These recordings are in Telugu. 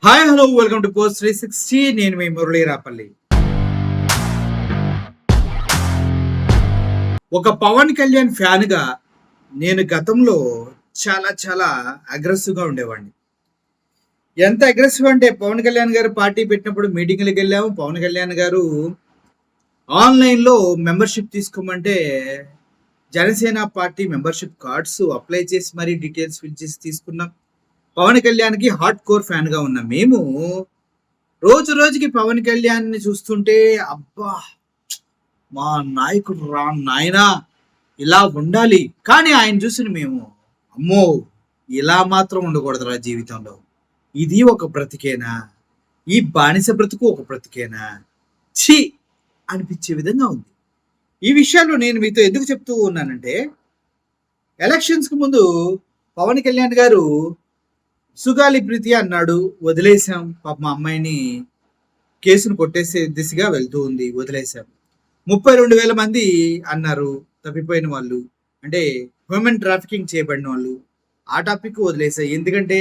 Hi hello welcome to post 360. నేను మీ మురళీ రాపల్లి. ఒక పవన్ కళ్యాణ్ ఫ్యాన్ గా నేను గతంలో చాలా చాలా అగ్రెసివ్ గా ఉండేవాడిని. ఎంత అగ్రెసివ్ అంటే పవన్ కళ్యాణ్ గారు పార్టీ పెట్టినప్పుడు మీటింగ్లకు వెళ్ళాము. పవన్ కళ్యాణ్ గారు ఆన్లైన్ లో మెంబర్షిప్ తీసుకోమంటే Janasena party membership cards apply చేసి మరీ డీటెయిల్స్ ఫిల్ చేసి తీసుకున్నాం. పవన్ కళ్యాణ్ కి హార్డ్ కోర్ ఫ్యాన్ గా ఉన్న మేము రోజు రోజుకి పవన్ కళ్యాణ్ ని చూస్తుంటే అబ్బా మా నాయకుడు రా నాయనా ఇలా ఉండాలి, కానీ ఆయన చూసిన మేము అమ్మో ఇలా మాత్రం ఉండకూడదురా జీవితంలో, ఇది ఒక బ్రతికేనా, ఈ బానిస బ్రతుకు ఒక బ్రతికేనా, ఛీ అనిపించే విధంగా ఉంది. ఈ విషయాల్లో నేను మీతో ఎందుకు చెప్తూ ఉన్నానంటే, ఎలక్షన్స్ కు ముందు పవన్ కళ్యాణ్ గారు సుగాలి ప్రీతి అన్నాడు, వదిలేసాం. పాప మా అమ్మాయిని కేసును కొట్టేసే దిశగా వెళ్తూ ఉంది, వదిలేసాం. 32,000 మంది అన్నారు తప్పిపోయిన వాళ్ళు, అంటే హ్యూమన్ ట్రాఫికింగ్ చేయబడిన వాళ్ళు. ఆ టాపిక్ వదిలేసాయి. ఎందుకంటే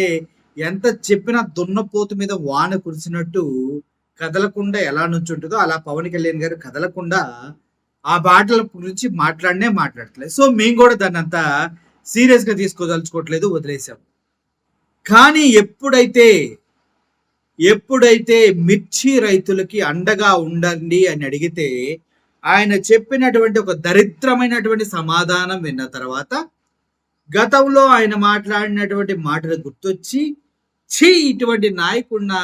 ఎంత చెప్పినా దున్నపోతు మీద వాన కురిసినట్టు కదలకుండా ఎలా నుంచుంటుందో అలా పవన్ కళ్యాణ్ గారు కదలకుండా ఆ బాటల గురించి మాట్లాడట్లేదు. సో మేము కూడా దాన్ని అంతా సీరియస్ గా తీసుకోదలుచుకోవట్లేదు, వదిలేసాం. కానీ ఎప్పుడైతే మిర్చి రైతులకి అండగా ఉండండి అని అడిగితే ఆయన చెప్పినటువంటి ఒక దరిద్రమైనటువంటి సమాధానం విన్న తర్వాత గతంలో ఆయన మాట్లాడినటువంటి మాటలు గుర్తొచ్చి, ఛీ ఇటువంటి నాయకుడినా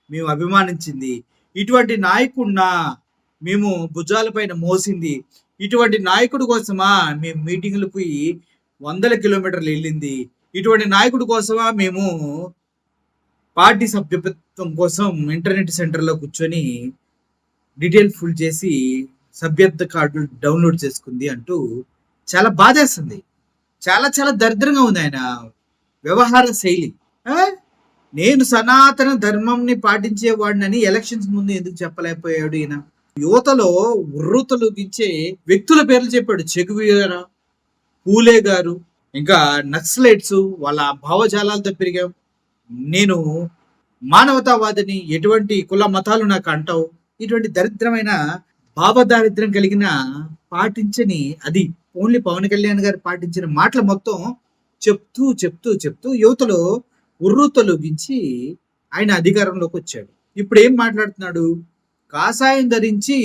మేము అభిమానించింది, ఇటువంటి నాయకుడినా మేము భుజాలపైన మోసింది, ఇటువంటి నాయకుడి కోసమా మేము మీటింగ్లకు 100 కిలోమీటర్లు వెళ్ళింది, ఇటువంటి నాయకుడి కోసమా మేము పార్టీ సభ్యత్వం కోసం ఇంటర్నెట్ సెంటర్లో కూర్చొని డీటెయిల్ ఫుల్ చేసి సభ్యత్వ కార్డు డౌన్లోడ్ చేసుకుంది అంటూ చాలా బాధేస్తుంది. చాలా చాలా దరిద్రంగా ఉంది ఆయన వ్యవహార శైలి. నేను సనాతన ధర్మంని పాటించేవాడినని ఎలక్షన్స్ ముందు ఎందుకు చెప్పలేకపోయాడు ఈయన? యువతలో ఉర్రూతలుగించే వ్యక్తుల పేర్లు చెప్పాడు. చెగువీర, పూలే గారు, ఇంకా నక్సలైట్స్, వాళ్ళ భావజాలాలతో పెరిగాం. నేను మానవతావాదిని, ఎటువంటి కుల మతాలు నాకు అంటావు, ఇటువంటి దరిద్రమైన భావదారిద్ర్యం కలిగిన పాటించని, అది ఓన్లీ పవన్ కళ్యాణ్ గారు పాటించిన మాటలు మొత్తం చెప్తూ చెప్తూ చెప్తూ యువతలో ఉర్రూతలుగించి ఆయన అధికారంలోకి వచ్చాడు. ఇప్పుడు ఏం మాట్లాడుతున్నాడు? కాషాయం ధరించి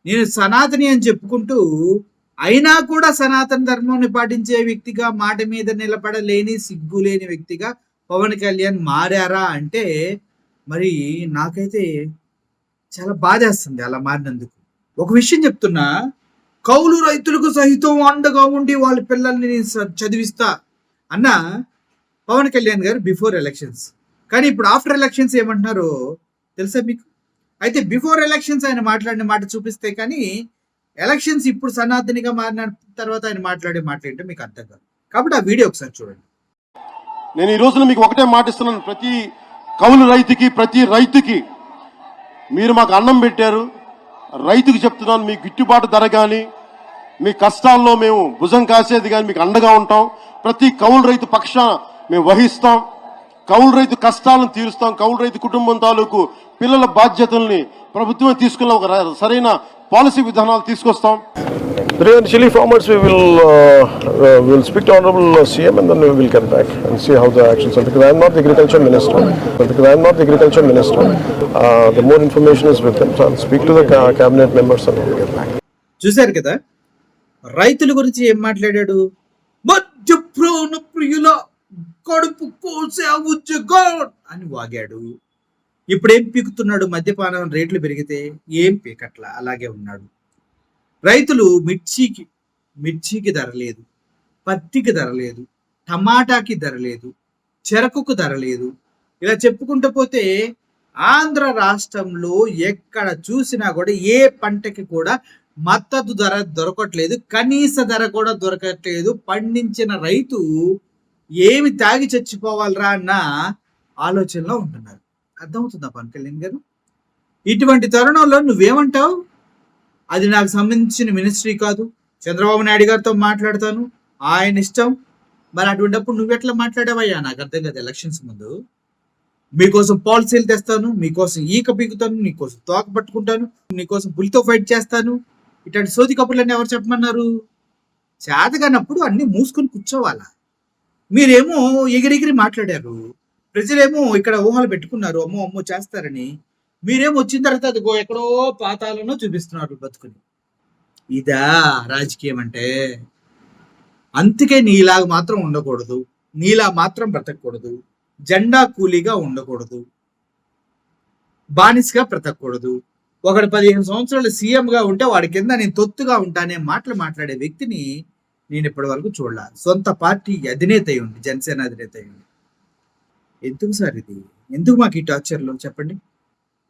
నేను సనాతని అని చెప్పుకుంటూ అయినా కూడా సనాతన ధర్మాన్ని పాటించే వ్యక్తిగా, మాట మీద నిలబడలేని సిగ్గులేని వ్యక్తిగా పవన్ కళ్యాణ్ మారారా అంటే మరి నాకైతే చాలా బాధేస్తుంది అలా మారినందుకు. ఒక విషయం చెప్తున్నా, కౌలు రైతులకు సహితం అండగా ఉండి వాళ్ళ పిల్లల్ని చదివిస్తా అన్న పవన్ కళ్యాణ్ గారు బిఫోర్ ఎలక్షన్స్. కానీ ఇప్పుడు ఆఫ్టర్ ఎలక్షన్స్ ఏమంటున్నారో తెలుసా మీకు? అయితే బిఫోర్ ఎలక్షన్స్ ఆయన మాట్లాడిన మాట చూపిస్తే కానీ ఎలక్షన్స్ ఇప్పుడు సనాతనిగా మారిన తర్వాత ఆయన మాట్లాడే మాట ఏంటో మీకు అర్థం కాదు. కాబట్టి ఆ వీడియో ఒకసారి చూడండి. నేను ఈ రోజున మీకు ఒకటే మాట ఇస్తున్నాను, ప్రతి కౌలు రైతుకి, ప్రతి రైతుకి మీరు మాకు అన్నం పెట్టారు, రైతుకి చెప్తున్నాను, మీ గిట్టుబాటు ధర కానీ, మీ కష్టాల్లో మేము భుజం కాసేది కానీ మీకు అండగా ఉంటాం. ప్రతి కౌలు రైతు పక్షాన మేము వహిస్తాం, కౌలు రైతు కష్టాలను తీరుస్తాం, కౌలు రైతు కుటుంబం తాలూకు పిల్లల బాధ్యతల్ని ప్రభుత్వమే తీసుకున్న ఒక సరైన పాలసీ విధానాలు తీసుకొస్తాం. Regarding chili farmers, we will speak to Honorable CM and then we will get back and see how the actions are. Because I am not the agriculture minister. The more information is with them, so I'll speak to the cabinet members and we will get back. చూశారు కదా రైతుల గురించి ఏం మాట్లాడాడు? మధ్య ప్రాణ ప్రియుల కడుపు కోసే ఉద్యోగం అని వాగాడు. ఇప్పుడు ఏం పీకుతున్నాడు? మద్యపానం రేట్లు పెరిగితే ఏం పీకట్లా, అలాగే ఉన్నాడు. రైతులు మిర్చికి ధర లేదు, పత్తికి ధర లేదు, టమాటాకి ధర లేదు, చెరకుకు ధర లేదు. ఇలా చెప్పుకుంటూ పోతే ఆంధ్ర రాష్ట్రంలో ఎక్కడ చూసినా కూడా ఏ పంటకి కూడా మద్దతు ధర దొరకట్లేదు, కనీస ధర కూడా దొరకట్లేదు. పండించిన రైతు ఏమి తాగి చచ్చిపోవాలరా అన్న ఆలోచనలో ఉంటున్నారు. అర్థమవుతుందా పవన్ కళ్యాణ్ గారు? ఇటువంటి తరుణంలో నువ్వేమంటావు? అది నాకు సంబంధించిన మినిస్ట్రీ కాదు, చంద్రబాబు నాయుడు గారితో మాట్లాడతాను, ఆయన ఇష్టం. మరి అటువంటిప్పుడు నువ్వెట్లా మాట్లాడావయ్యా? నాకు అర్థం కాదు. ఎలక్షన్స్ ముందు మీకోసం పాలసీలు తెస్తాను, మీకోసం ఈక పీకుతాను, మీకోసం తోక పట్టుకుంటాను, మీకోసం పులితో ఫైట్ చేస్తాను. ఇట్లాంటి సోది కబుర్లన్నీ ఎవరు చెప్పమన్నారు? చేతగానప్పుడు అన్ని మూసుకొని కూర్చోవాలా. మీరేమో ఎగిరెగిరి మాట్లాడారు, ప్రజలేమో ఇక్కడ ఊహలు పెట్టుకున్నారు, అమ్మో అమ్మో చేస్తారని. మీరేమో వచ్చిన తర్వాత అదిగో ఎక్కడో పాతాలను చూపిస్తున్నారు బతుకుని. ఇదా రాజకీయం అంటే? అందుకే నీలాగా మాత్రం ఉండకూడదు, నీలా మాత్రం బ్రతకూడదు, జెండా కూలీగా ఉండకూడదు, బానిసగా బ్రతకూడదు. ఒకడు 15 సంవత్సరాలు సీఎంగా ఉంటే వాడి కింద నేను తొత్తుగా ఉంటానే మాటలు మాట్లాడే వ్యక్తిని నేను ఇప్పటి వరకు చూడలా. సొంత పార్టీ అధినేత అయి ఉండి, జనసేన అధినేత అయి ఉండి. ఎందుకు సార్ ఇది? ఎందుకు మాకు ఈ టార్చర్లో చెప్పండి?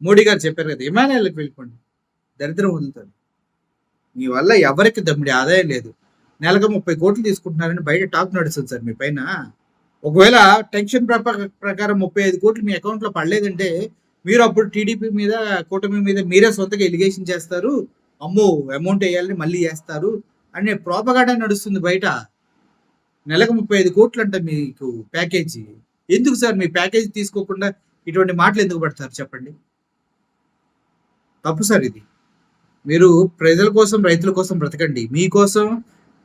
మోడీ గారు చెప్పారు కదా, హిమాలయాలకు వెళ్ళిపోండి, దరిద్రం వదులుతుంది. మీ వల్ల ఎవరికి దమ్ముడి ఆదాయం లేదు. నెలకు 30 కోట్లు తీసుకుంటున్నారని బయట టాక్ నడుస్తుంది సార్ మీ పైన. ఒకవేళ టెన్షన్ ప్రకారం 35 కోట్లు మీ అకౌంట్లో పడలేదంటే మీరు అప్పుడు టీడీపీ మీద, కూటమి మీద మీరే సొంతగా ఎలిగేషన్ చేస్తారు, అమ్మో అమౌంట్ వేయాలని మళ్ళీ చేస్తారు అనే ప్రోపగాండా నడుస్తుంది బయట. నెలకు 35 కోట్లు అంట మీకు ప్యాకేజీ. ఎందుకు సార్ మీ ప్యాకేజీ తీసుకోకుండా ఇటువంటి మాటలు ఎందుకు పడతారు చెప్పండి? తప్పు సార్ ఇది. మీరు ప్రజల కోసం, రైతుల కోసం బ్రతకండి. మీకోసం,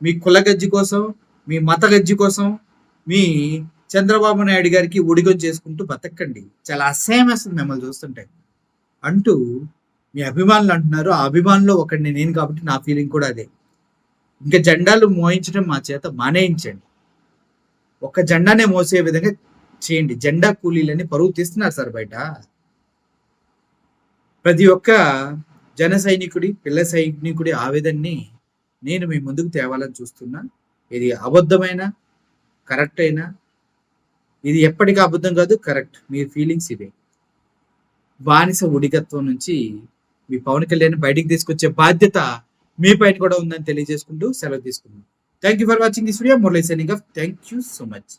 మీ కుల గజ్జి కోసం, మీ మత గజ్జి కోసం, మీ చంద్రబాబు నాయుడు గారికి ఉడిగం చేసుకుంటూ బతకండి. చాలా అసహ్యం వేస్తుంది మిమ్మల్ని చూస్తుంటే. అంటూ మీ అభిమానులు అంటున్నారు, ఆ అభిమానుల్లో ఒకడిని నేను కాబట్టి నా ఫీలింగ్ కూడా అదే. ఇంకా జెండాలు మోయించడం మా చేత మానేయించండి. ఒక్క జెండానే మోసే విధంగా చేయండి. జెండా కూలీలని పరువు తీస్తున్నారు సార్ బయట. ప్రతి ఒక్క జన సైనికుడి, పిల్ల సైనికుడి ఆవేదనని నేను మీ ముందుకు తేవాలని చూస్తున్నా. ఇది అబద్ధమైన, కరెక్ట్ అయినా, ఇది ఎప్పటికీ అబద్ధం కాదు, కరెక్ట్. మీ ఫీలింగ్స్ ఇవే. బానిస ఉడికత్వం నుంచి మీ పవన్ కళ్యాణ్ బయటికి తీసుకొచ్చే బాధ్యత మీ పైన కూడా ఉందని తెలియజేసుకుంటూ సెలవు తీసుకున్నాం. Thank you for watching this video. Murali signing off. Thank you so much.